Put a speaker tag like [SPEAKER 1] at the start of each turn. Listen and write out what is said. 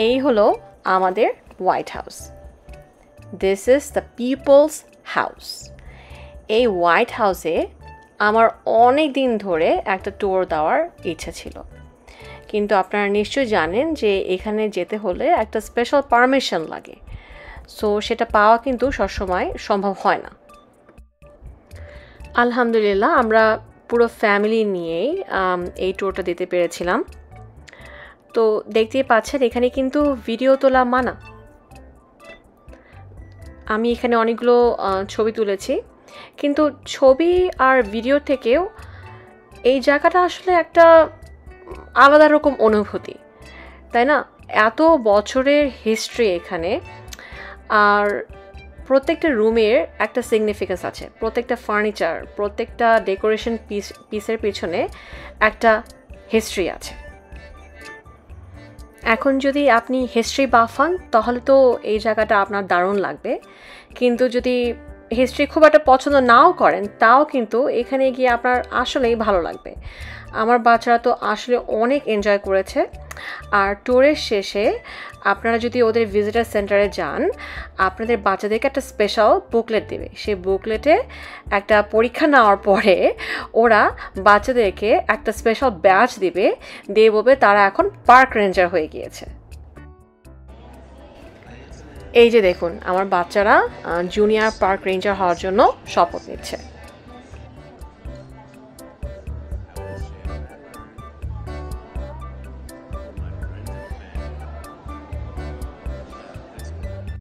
[SPEAKER 1] এই হলো আমাদের white house. This is the people's house. এই হোয়াইট হাউসে আমার অনেক দিন ধরে একটা ট্যুর দেওয়ার ইচ্ছা ছিল, কিন্তু আপনারা নিশ্চয়ই জানেন যে এখানে যেতে হলে একটা স্পেশাল পারমিশন লাগে। সো সেটা পাওয়া কিন্তু সবসময় সম্ভব হয় না। আলহামদুলিল্লাহ আমরা পুরো ফ্যামিলি নিয়েই এই ট্যুরটা দিতে পেরেছিলাম। তো দেখতেই পাচ্ছেন এখানে কিন্তু ভিডিও তোলা মানা। আমি এখানে অনেকগুলো ছবি তুলেছি, কিন্তু ছবি আর ভিডিও থেকেও এই জায়গাটা আসলে একটা আলাদা রকম অনুভূতি, তাই না? এত বছরের হিস্ট্রি এখানে, আর প্রত্যেকটা রুমের একটা সিগনিফিকেন্স আছে, প্রত্যেকটা ফার্নিচার, প্রত্যেকটা ডেকোরেশন পিসের পিছনে একটা হিস্ট্রি আছে। এখন যদি আপনি হিস্ট্রি বাফ হন তাহলে তো এই জায়গাটা আপনার দারুণ লাগবে, কিন্তু যদি হিস্ট্রি খুব একটা পছন্দ নাও করেন তাও কিন্তু এখানে গিয়ে আপনার আসলেই ভালো লাগবে। আমার বাচ্চারা তো আসলে অনেক এনজয় করেছে। আর ট্যুরের শেষে আপনারা যদি ওদের ভিজিটার সেন্টারে যান, আপনাদের বাচ্চাদেরকে একটা স্পেশাল বুকলেট দেবে। সেই বুকলেটে একটা পরীক্ষা নেওয়ার পরে ওরা বাচ্চাদেরকে একটা স্পেশাল ব্যাচ দিবে, দিয়ে বলবে তারা এখন পার্ক রেঞ্জার হয়ে গিয়েছে। এই যে দেখুন আমার বাচ্চারা জুনিয়র পার্ক রেঞ্জার হওয়ার জন্য শপথ নিচ্ছে।